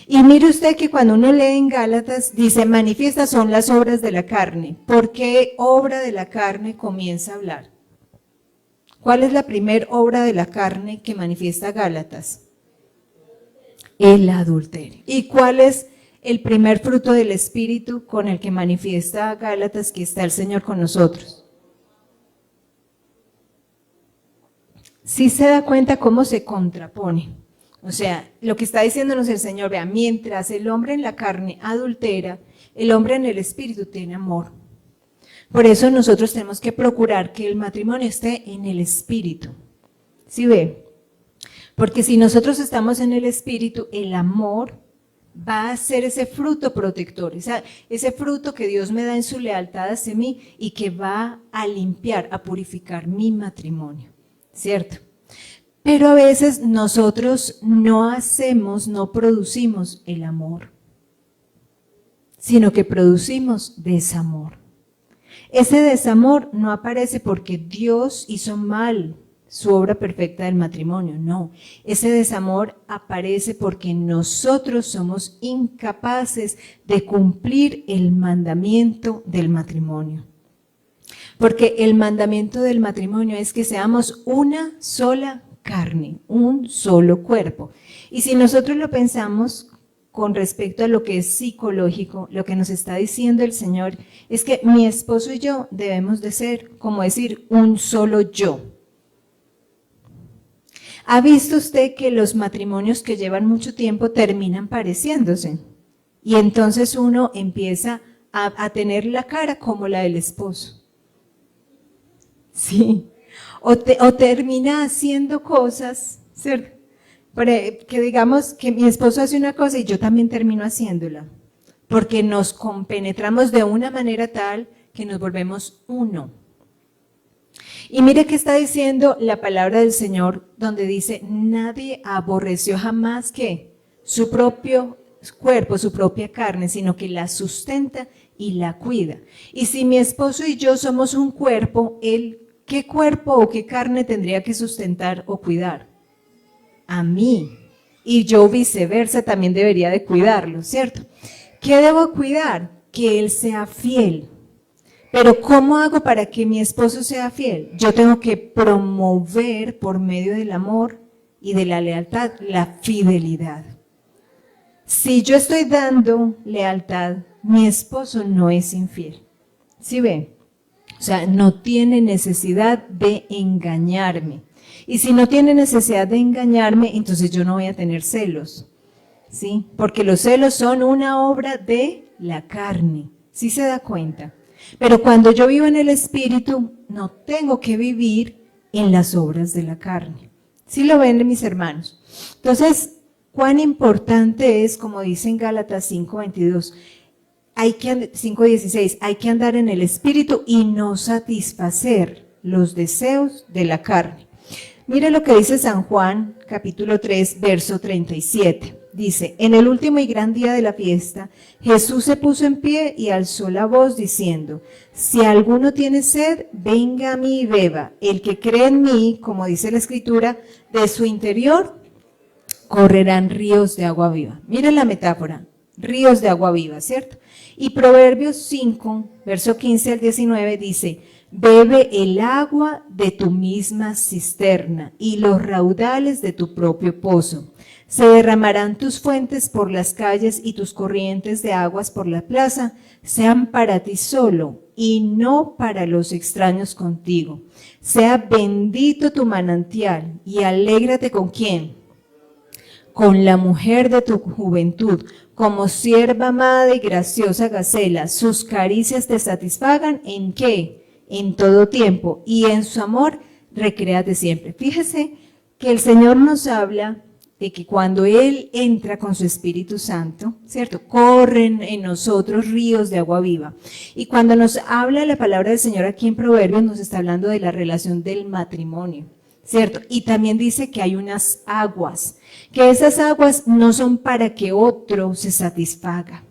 Y mire usted que cuando uno lee en Gálatas, dice, manifiestas son las obras de la carne. ¿Por qué obra de la carne comienza a hablar? ¿Cuál es la primera obra de la carne que manifiesta Gálatas? El adulterio. ¿Y cuál es el primer fruto del Espíritu con el que manifiesta Gálatas que está el Señor con nosotros? Sí se da cuenta cómo se contrapone. O sea, lo que está diciéndonos el Señor, vea, mientras el hombre en la carne adultera, el hombre en el Espíritu tiene amor. Por eso nosotros tenemos que procurar que el matrimonio esté en el Espíritu. ¿Sí ve? Porque si nosotros estamos en el Espíritu, el amor va a ser ese fruto protector, ese fruto que Dios me da en su lealtad hacia mí y que va a limpiar, a purificar mi matrimonio, ¿cierto? Pero a veces nosotros no producimos el amor, sino que producimos desamor. Ese desamor no aparece porque Dios hizo mal su obra perfecta del matrimonio, no. Ese desamor aparece porque nosotros somos incapaces de cumplir el mandamiento del matrimonio. Porque el mandamiento del matrimonio es que seamos una sola carne, un solo cuerpo. Y si nosotros lo pensamos con respecto a lo que es psicológico, lo que nos está diciendo el Señor es que mi esposo y yo debemos de ser, como decir, un solo yo. ¿Ha visto usted que los matrimonios que llevan mucho tiempo terminan pareciéndose? Y entonces uno empieza a tener la cara como la del esposo. Sí. O termina haciendo cosas, ¿cierto? Que digamos que mi esposo hace una cosa y yo también termino haciéndola. porque nos compenetramos de una manera tal que nos volvemos uno. Y mire qué está diciendo la palabra del Señor, donde dice, nadie aborreció jamás que su propio cuerpo, su propia carne, sino que la sustenta y la cuida. Y si mi esposo y yo somos un cuerpo, él, ¿qué cuerpo o qué carne tendría que sustentar o cuidar? A mí. Y yo viceversa también debería de cuidarlo, ¿cierto? ¿Qué debo cuidar? Que él sea fiel. Pero ¿cómo hago para que mi esposo sea fiel? Yo tengo que promover por medio del amor y de la lealtad la fidelidad. Si yo estoy dando lealtad, mi esposo no es infiel. ¿Sí ve? O sea, no tiene necesidad de engañarme. Y si no tiene necesidad de engañarme, entonces yo no voy a tener celos. ¿Sí? Porque los celos son una obra de la carne. ¿Sí se da cuenta? Pero cuando yo vivo en el Espíritu, no tengo que vivir en las obras de la carne. ¿Sí lo ven, mis hermanos? Entonces, cuán importante es, como dice en Gálatas 5:22, 5:16, hay que andar en el Espíritu y no satisfacer los deseos de la carne. Mire lo que dice San Juan, capítulo 3, verso 37. Dice, en el último y gran día de la fiesta, Jesús se puso en pie y alzó la voz diciendo, si alguno tiene sed, venga a mí y beba. El que cree en mí, como dice la Escritura, de su interior correrán ríos de agua viva. Mire la metáfora, ríos de agua viva, ¿cierto? Y Proverbios 5, verso 15 al 19 dice, bebe el agua de tu misma cisterna y los raudales de tu propio pozo. Se derramarán tus fuentes por las calles y tus corrientes de aguas por la plaza, sean para ti solo y no para los extraños contigo. Sea bendito tu manantial y alégrate con ¿quién? Con la mujer de tu juventud, como sierva amada y graciosa gacela, sus caricias te satisfagan ¿en qué? En todo tiempo, y en su amor recréate siempre. Fíjese que el Señor nos habla de que cuando Él entra con su Espíritu Santo, ¿cierto? Corren en nosotros ríos de agua viva. Y cuando nos habla la palabra del Señor aquí en Proverbios, nos está hablando de la relación del matrimonio, ¿cierto? Y también dice que hay unas aguas, que esas aguas no son para que otro se satisfaga.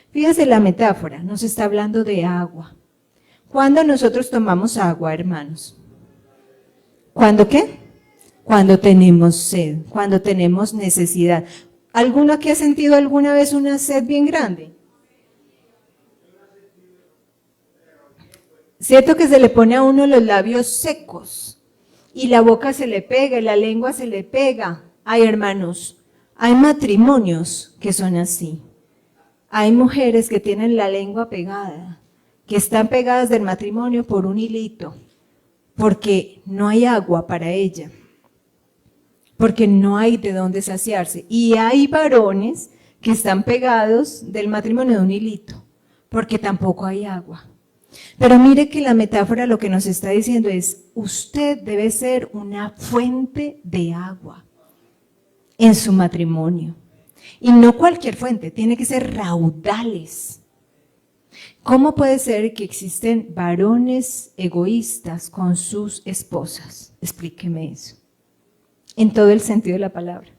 Fíjese la metáfora, nos está hablando de agua. ¿Cuándo nosotros tomamos agua, hermanos? ¿Cuándo qué? Cuando tenemos sed, cuando tenemos necesidad. ¿Alguno aquí ha sentido alguna vez una sed bien grande? ¿Cierto que se le pone a uno los labios secos y la boca se le pega y la lengua se le pega? Ay, hermanos, hay matrimonios que son así. Hay mujeres que tienen la lengua pegada, que están pegadas del matrimonio por un hilito, porque no hay agua para ella, porque no hay de dónde saciarse. Y hay varones que están pegados del matrimonio de un hilito, porque tampoco hay agua. Pero mire que la metáfora lo que nos está diciendo es, usted debe ser una fuente de agua en su matrimonio. Y no cualquier fuente, tiene que ser raudales. ¿Cómo puede ser que existen varones egoístas con sus esposas? Explíqueme eso. En todo el sentido de la palabra.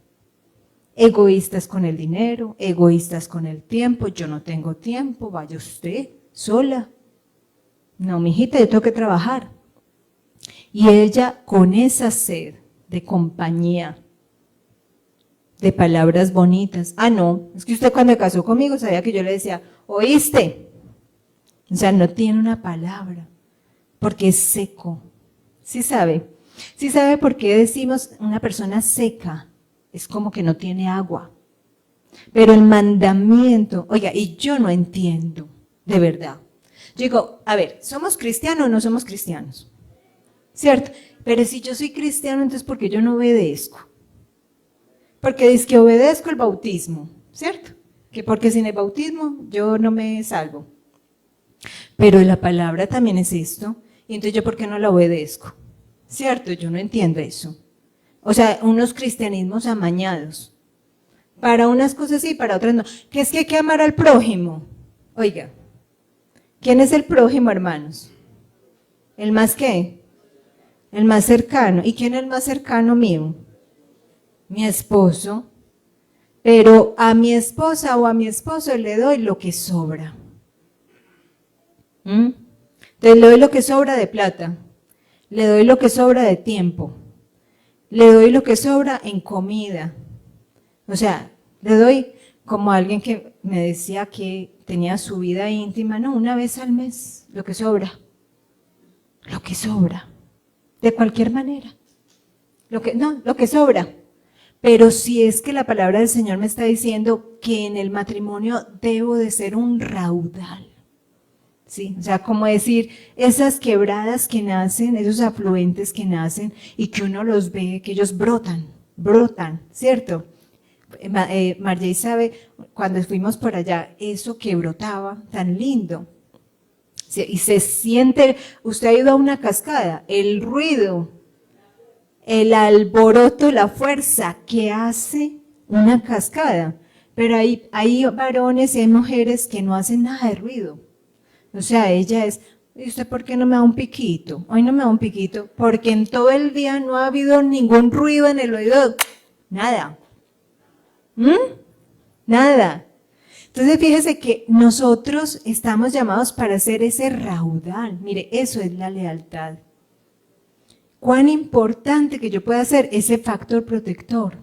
Egoístas con el dinero, egoístas con el tiempo. Yo no tengo tiempo, vaya usted sola. No, mijita, yo tengo que trabajar. Y ella con esa sed de compañía, de palabras bonitas. Ah, no, es que usted cuando se casó conmigo sabía que yo le decía, ¿oíste? O sea, no tiene una palabra, porque es seco. ¿Sí sabe? ¿Sí sabe por qué decimos una persona seca? Es como que no tiene agua. Pero el mandamiento, oiga, y yo no entiendo, de verdad. Yo digo, a ver, ¿somos cristianos o no somos cristianos? ¿Cierto? Pero si yo soy cristiano, entonces ¿por qué yo no obedezco? Porque dice que obedezco el bautismo, ¿cierto? Que porque sin el bautismo yo no me salvo. Pero la palabra también es esto, y entonces yo ¿por qué no la obedezco? ¿Cierto? Yo no entiendo eso. O sea, unos cristianismos amañados. Para unas cosas sí, para otras no. Que es que hay que amar al prójimo. Oiga, ¿quién es el prójimo, hermanos? ¿El más qué? El más cercano. ¿Y quién es el más cercano mío? Mi esposo. Pero a mi esposa o a mi esposo le doy lo que sobra. Entonces le doy lo que sobra de plata, le doy lo que sobra de tiempo, le doy lo que sobra en comida. O sea, le doy como alguien que me decía que tenía su vida íntima, no, una vez al mes, lo que sobra, de cualquier manera, lo que sobra. Pero si es que la palabra del Señor me está diciendo que en el matrimonio debo de ser un raudal. Sí, o sea, como decir, esas quebradas que nacen, esos afluentes que nacen y que uno los ve, que ellos brotan, ¿cierto? Marjay sabe, cuando fuimos por allá, eso que brotaba, tan lindo. Sí, y se siente, usted ha ido a una cascada, el ruido, el alboroto, la fuerza que hace una cascada. Pero hay varones y hay mujeres que no hacen nada de ruido. O sea, ella es, ¿y usted por qué no me da un piquito? Hoy no me da un piquito, porque en todo el día no ha habido ningún ruido en el oído. Nada. Nada. Entonces fíjese que nosotros estamos llamados para hacer ese raudal. Mire, eso es la lealtad. Cuán importante que yo pueda hacer ese factor protector.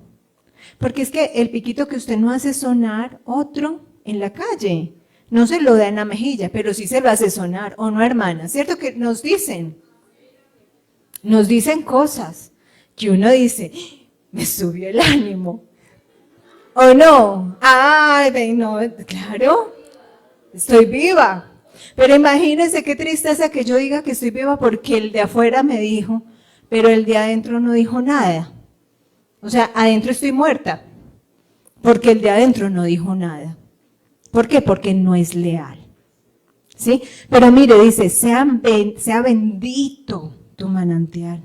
Porque es que el piquito que usted no hace sonar, otro en la calle. No se lo da en la mejilla, pero sí se lo hace sonar, ¿o no, hermana? ¿Cierto que nos dicen cosas que uno dice, me subió el ánimo, ¿o no? Ay, no, claro, estoy viva. Pero imagínense qué tristeza que yo diga que estoy viva porque el de afuera me dijo, pero el de adentro no dijo nada. O sea, adentro estoy muerta, porque el de adentro no dijo nada. ¿Por qué? Porque no es leal. ¿Sí? Pero mire, dice, sea bendito tu manantial.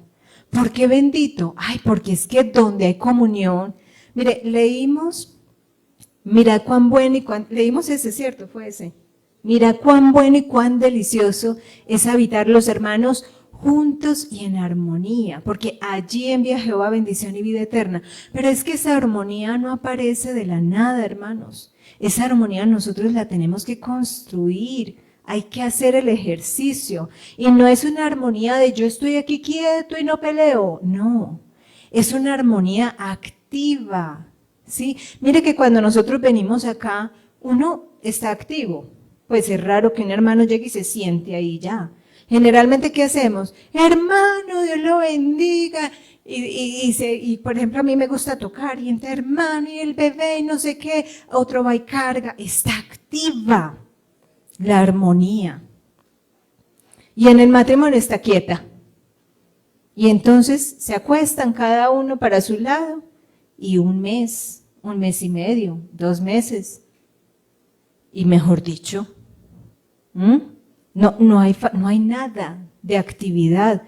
¿Por qué bendito? Ay, porque es que donde hay comunión, mire, leímos, mira cuán bueno y cuán, leímos ese, ¿cierto? Fue ese. Mira cuán bueno y cuán delicioso es habitar los hermanos juntos y en armonía, porque allí envía Jehová bendición y vida eterna. Pero es que esa armonía no aparece de la nada, hermanos. Esa armonía nosotros la tenemos que construir, hay que hacer el ejercicio. Y no es una armonía de yo estoy aquí quieto y no peleo, no. Es una armonía activa, ¿sí? Mire que cuando nosotros venimos acá, uno está activo. Pues es raro que un hermano llegue y se siente ahí ya. Generalmente, ¿qué hacemos? Hermano, Dios lo bendiga. Y por ejemplo, a mí me gusta tocar, y entre hermano y el bebé y no sé qué, otro va y carga. Está activa la armonía. Y en el matrimonio está quieta. Y entonces se acuestan cada uno para su lado, y un mes y medio, 2 meses, y mejor dicho, no hay nada de actividad.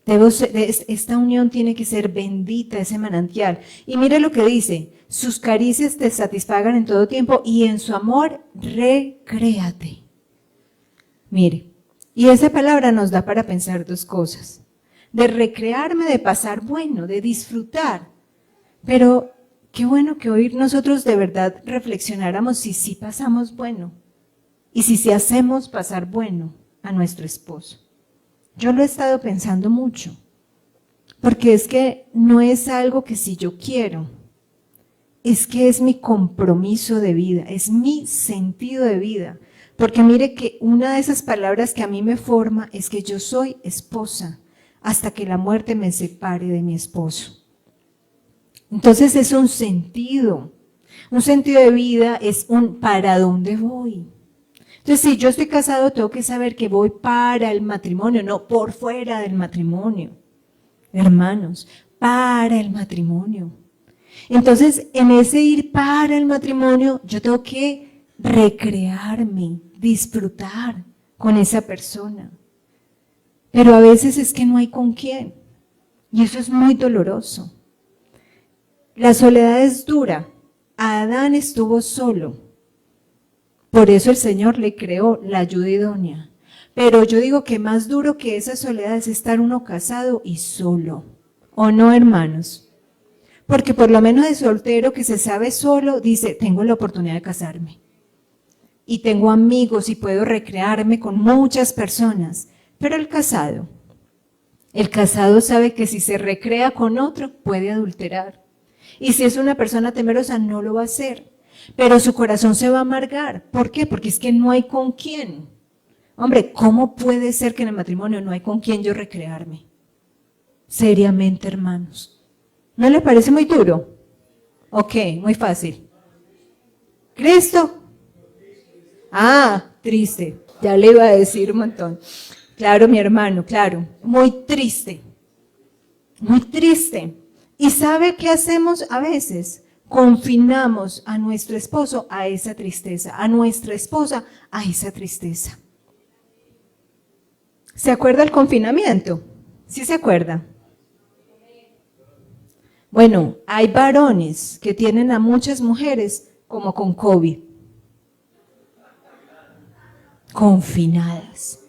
Esta unión tiene que ser bendita, ese manantial. Y mire lo que dice, sus caricias te satisfagan en todo tiempo y en su amor recréate. Mire, y esa palabra nos da para pensar 2 cosas. De recrearme, de pasar bueno, de disfrutar. Pero qué bueno que hoy nosotros de verdad reflexionáramos si sí pasamos bueno y si hacemos pasar bueno a nuestro esposo. Yo lo he estado pensando mucho, porque es que no es algo que si yo quiero, es que es mi compromiso de vida, es mi sentido de vida. Porque mire que una de esas palabras que a mí me forma es que yo soy esposa hasta que la muerte me separe de mi esposo. Entonces es un sentido de vida, es un ¿para dónde voy? Entonces, si yo estoy casado, tengo que saber que voy para el matrimonio, no por fuera del matrimonio. Hermanos, para el matrimonio. Entonces, en ese ir para el matrimonio, yo tengo que recrearme, disfrutar con esa persona. Pero a veces es que no hay con quién. Y eso es muy doloroso. La soledad es dura. Adán estuvo solo. Por eso el Señor le creó la ayuda idónea. Pero yo digo que más duro que esa soledad es estar uno casado y solo. ¿O no, hermanos? Porque por lo menos de soltero que se sabe solo, dice, tengo la oportunidad de casarme. Y tengo amigos y puedo recrearme con muchas personas. Pero el casado sabe que si se recrea con otro, puede adulterar. Y si es una persona temerosa, no lo va a hacer. Pero su corazón se va a amargar. ¿Por qué? Porque es que no hay con quién. Hombre, ¿cómo puede ser que en el matrimonio no hay con quién yo recrearme? Seriamente, hermanos. ¿No le parece muy duro? Ok, muy fácil. ¿Cristo? Ah, triste. Ya le iba a decir un montón. Claro, mi hermano, claro. Muy triste. Muy triste. ¿Y sabe qué hacemos a veces? Confinamos a nuestro esposo a esa tristeza, a nuestra esposa a esa tristeza. ¿Se acuerda el confinamiento? ¿Sí se acuerda? Bueno, hay varones que tienen a muchas mujeres como con COVID. Confinadas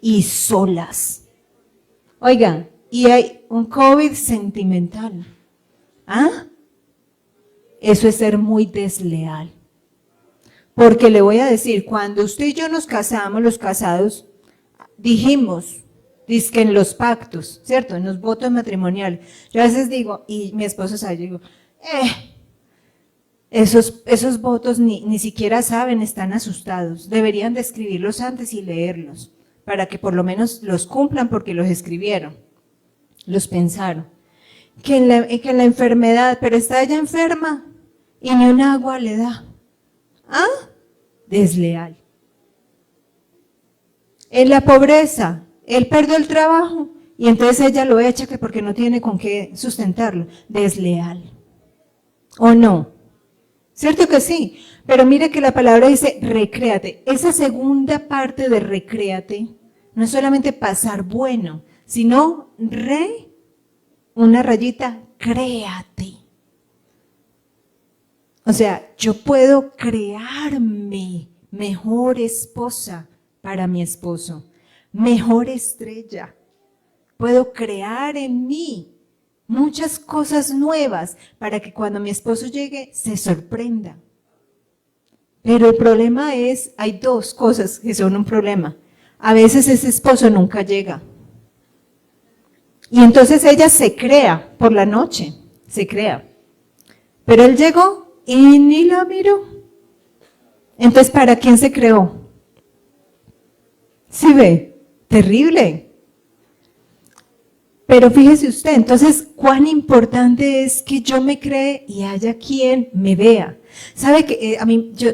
y solas. Oigan, y hay un COVID sentimental. ¿Ah? Eso es ser muy desleal. Porque le voy a decir, cuando usted y yo nos casamos, los casados, dijimos, dizque en los pactos, ¿cierto? En los votos matrimoniales. Yo a veces digo, y mi esposo sabe, yo digo, esos votos ni siquiera saben, están asustados. Deberían de escribirlos antes y leerlos, para que por lo menos los cumplan porque los escribieron, los pensaron. Que en la enfermedad, pero está ella enferma y ni un agua le da. ¿Ah? Desleal. En la pobreza, él perdió el trabajo y entonces ella lo echa que porque no tiene con qué sustentarlo. Desleal. ¿O no? ¿Cierto que sí? Pero mire que la palabra dice recréate. Esa segunda parte de recréate no es solamente pasar bueno, sino una rayita, créate. O sea, yo puedo crearme mejor esposa para mi esposo, mejor estrella. Puedo crear en mí muchas cosas nuevas para que cuando mi esposo llegue se sorprenda. Pero el problema es, hay dos cosas que son un problema. A veces ese esposo nunca llega. Y entonces ella se crea por la noche, se crea. Pero él llegó y ni la miró. Entonces, ¿para quién se creó? ¿Sí ve? Terrible. Pero fíjese usted, entonces, cuán importante es que yo me cree y haya quien me vea. ¿Sabe que a mí, yo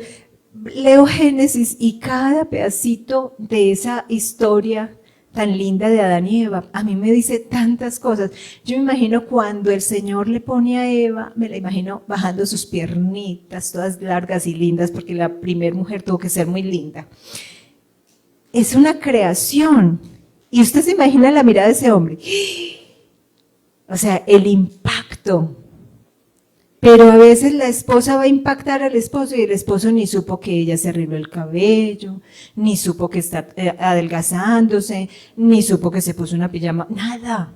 leo Génesis y cada pedacito de esa historia tan linda de Adán y Eva, a mí me dice tantas cosas. Yo me imagino cuando el Señor le pone a Eva, me la imagino bajando sus piernitas, todas largas y lindas, porque la primera mujer tuvo que ser muy linda. Es una creación. Y usted se imagina la mirada de ese hombre. O sea, el impacto. Pero a veces la esposa va a impactar al esposo y el esposo ni supo que ella se arregló el cabello, ni supo que está adelgazándose, ni supo que se puso una pijama, nada.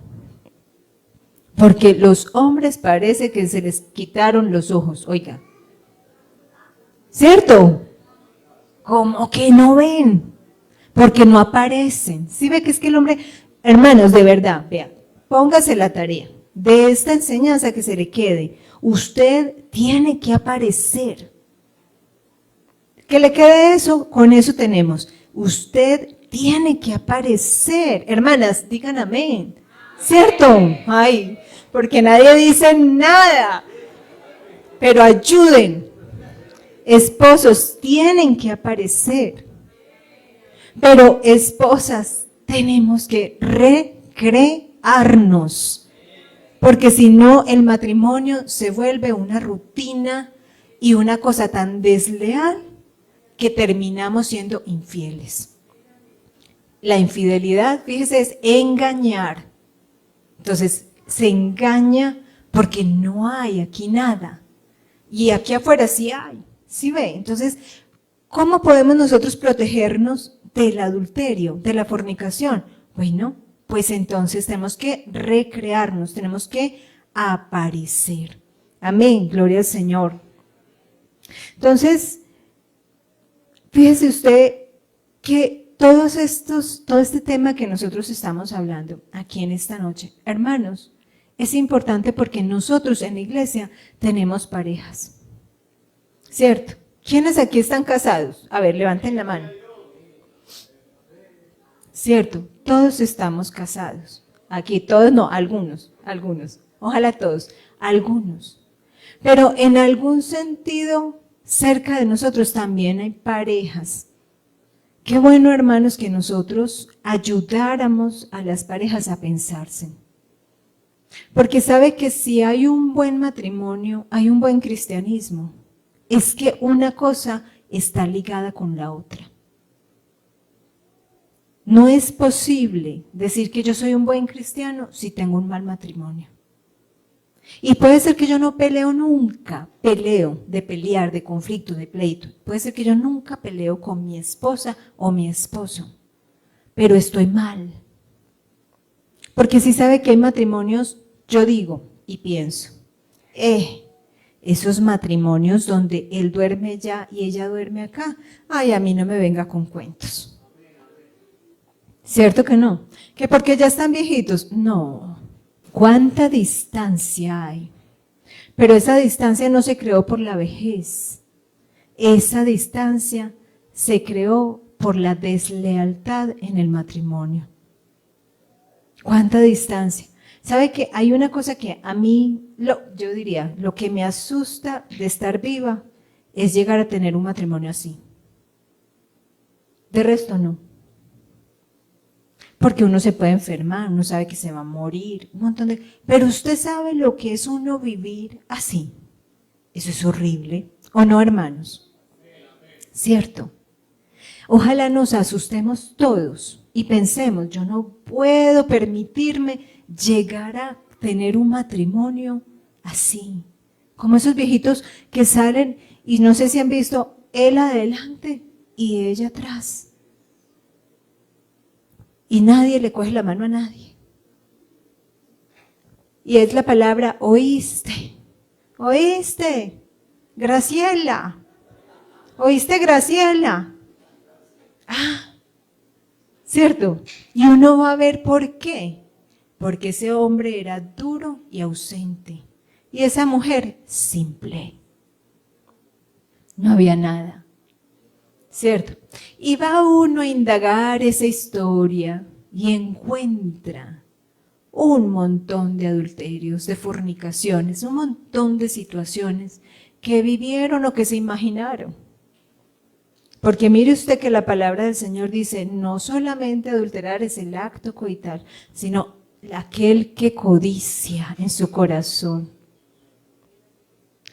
Porque los hombres parece que se les quitaron los ojos, oiga. ¿Cierto? Como que no ven, porque no aparecen. ¿Sí ve que es que el hombre, hermanos, de verdad, vea, póngase la tarea de esta enseñanza que se le quede. Usted tiene que aparecer. Que le quede eso, con eso tenemos. Usted tiene que aparecer. Hermanas, digan amén. ¿Cierto? Ay, porque nadie dice nada. Pero ayuden. Esposos tienen que aparecer. Pero esposas tenemos que recrearnos. Porque si no, el matrimonio se vuelve una rutina y una cosa tan desleal que terminamos siendo infieles. La infidelidad, fíjese, es engañar. Entonces, se engaña porque no hay aquí nada. Y aquí afuera sí hay, ¿sí ve? Entonces, ¿cómo podemos nosotros protegernos del adulterio, de la fornicación? Bueno, pues entonces tenemos que recrearnos, tenemos que aparecer. Amén, gloria al Señor. Entonces, fíjese usted que todo este tema que nosotros estamos hablando aquí en esta noche, hermanos, es importante porque nosotros en la iglesia tenemos parejas, ¿cierto? ¿Quiénes aquí están casados? A ver, levanten la mano. ¿Cierto? Todos estamos casados. Aquí todos no, algunos. Ojalá todos, algunos. Pero en algún sentido, cerca de nosotros también hay parejas. Qué bueno, hermanos, que nosotros ayudáramos a las parejas a pensarse. Porque sabe que si hay un buen matrimonio, hay un buen cristianismo. Es que una cosa está ligada con la otra. No es posible decir que yo soy un buen cristiano si tengo un mal matrimonio. Y puede ser que yo no peleo nunca, de pelear, de conflicto, de pleito. Puede ser que yo nunca peleo con mi esposa o mi esposo, pero estoy mal. Porque si sabe que hay matrimonios, yo digo y pienso, esos matrimonios donde él duerme allá y ella duerme acá, ay, a mí no me venga con cuentos. ¿Cierto que no? ¿Que porque ya están viejitos? No. ¿Cuánta distancia hay? Pero esa distancia no se creó por la vejez. Esa distancia se creó por la deslealtad en el matrimonio. ¿Cuánta distancia? ¿Sabe que hay una cosa que a mí, yo diría, lo que me asusta de estar viva es llegar a tener un matrimonio así? De resto no. Porque uno se puede enfermar, uno sabe que se va a morir, un montón de... Pero usted sabe lo que es uno vivir así. Eso es horrible. ¿O no, hermanos? ¿Cierto? Ojalá nos asustemos todos y pensemos, yo no puedo permitirme llegar a tener un matrimonio así. Como esos viejitos que salen y no sé si han visto él adelante y ella atrás. Y nadie le coge la mano a nadie. Y es la palabra oíste, Graciela, oíste, Graciela. ¿Cierto? Y uno va a ver por qué. Porque ese hombre era duro y ausente. Y esa mujer simple. No había nada. ¿Cierto? Y va uno a indagar esa historia y encuentra un montón de adulterios, de fornicaciones, un montón de situaciones que vivieron o que se imaginaron. Porque mire usted que la palabra del Señor dice, no solamente adulterar es el acto coital, sino aquel que codicia en su corazón.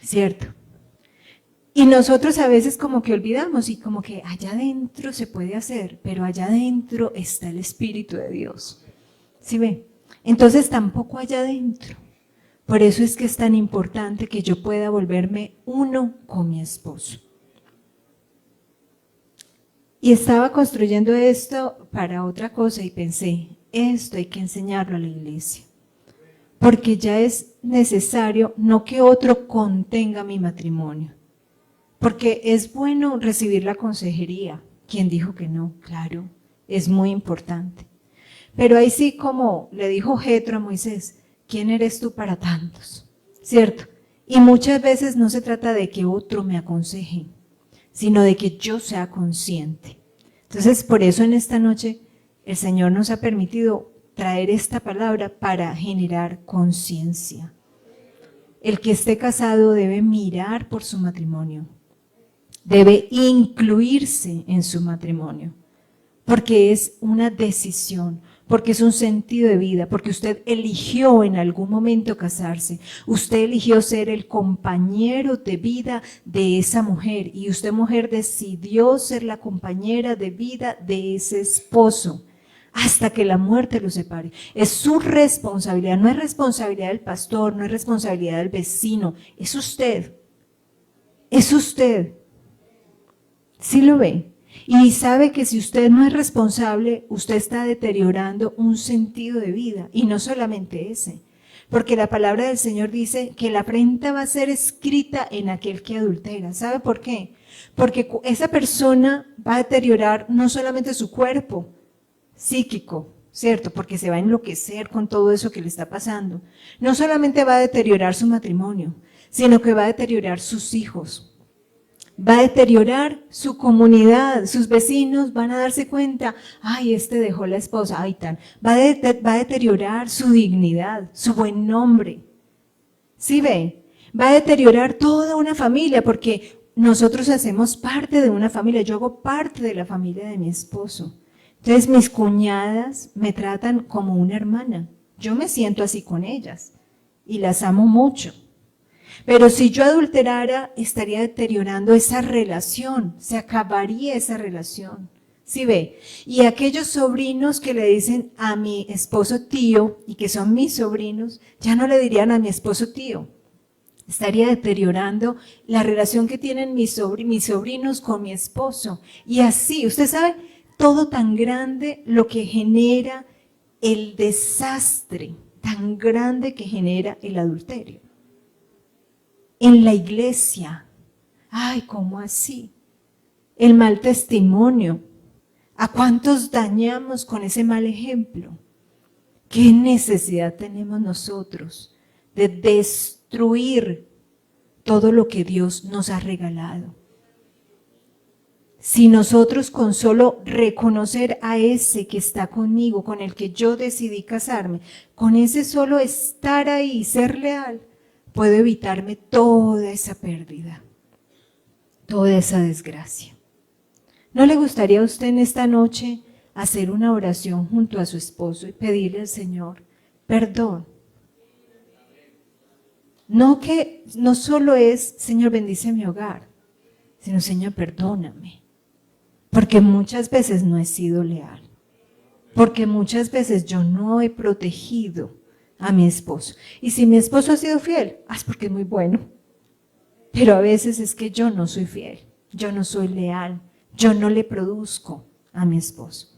¿Cierto? Y nosotros a veces como que olvidamos y como que allá adentro se puede hacer, pero allá adentro está el Espíritu de Dios. ¿Sí ve? Entonces tampoco allá adentro. Por eso es que es tan importante que yo pueda volverme uno con mi esposo. Y estaba construyendo esto para otra cosa y pensé, esto hay que enseñarlo a la iglesia. Porque ya es necesario no que otro contenga mi matrimonio. Porque es bueno recibir la consejería. ¿Quién dijo que no? Claro, es muy importante. Pero ahí sí, como le dijo Jetro a Moisés, ¿quién eres tú para tantos? ¿Cierto? Y muchas veces no se trata de que otro me aconseje, sino de que yo sea consciente. Entonces, por eso en esta noche el Señor nos ha permitido traer esta palabra para generar conciencia. El que esté casado debe mirar por su matrimonio. Debe incluirse en su matrimonio, porque es una decisión, porque es un sentido de vida, porque usted eligió en algún momento casarse, usted eligió ser el compañero de vida de esa mujer y usted, mujer, decidió ser la compañera de vida de ese esposo hasta que la muerte los separe. Es su responsabilidad, no es responsabilidad del pastor, no es responsabilidad del vecino, es usted. es usted. ¿Sí lo ve? Y sabe que si usted no es responsable, usted está deteriorando un sentido de vida, y no solamente ese, porque la palabra del Señor dice que la afrenta va a ser escrita en aquel que adultera. ¿Sabe por qué? Porque esa persona va a deteriorar no solamente su cuerpo psíquico, ¿cierto? Porque se va a enloquecer con todo eso que le está pasando. No solamente va a deteriorar su matrimonio, sino que va a deteriorar sus hijos. Va a deteriorar su comunidad, sus vecinos van a darse cuenta, ay, este dejó la esposa, ay, tan. Va a deteriorar su dignidad, su buen nombre. ¿Sí ve? Va a deteriorar toda una familia, porque nosotros hacemos parte de una familia, yo hago parte de la familia de mi esposo. Entonces mis cuñadas me tratan como una hermana, yo me siento así con ellas y las amo mucho. Pero si yo adulterara, estaría deteriorando esa relación, se acabaría esa relación. ¿Sí ve? Y aquellos sobrinos que le dicen a mi esposo tío y que son mis sobrinos, ya no le dirían a mi esposo tío. Estaría deteriorando la relación que tienen mis sobrinos con mi esposo. Y así, usted sabe, todo tan grande lo que genera el desastre, tan grande que genera el adulterio. En la iglesia, ay, ¿cómo así? El mal testimonio, ¿a cuántos dañamos con ese mal ejemplo? ¿Qué necesidad tenemos nosotros de destruir todo lo que Dios nos ha regalado? Si nosotros con solo reconocer a ese que está conmigo, con el que yo decidí casarme, con ese solo estar ahí, ser leal, puedo evitarme toda esa pérdida, toda esa desgracia. ¿No le gustaría a usted en esta noche hacer una oración junto a su esposo y pedirle al Señor perdón? No solo es, Señor, bendice mi hogar, sino, Señor, perdóname, porque muchas veces no he sido leal, porque muchas veces yo no he protegido a mi esposo. Y si mi esposo ha sido fiel, es porque es muy bueno. Pero a veces es que yo no soy fiel, yo no soy leal, yo no le produzco a mi esposo.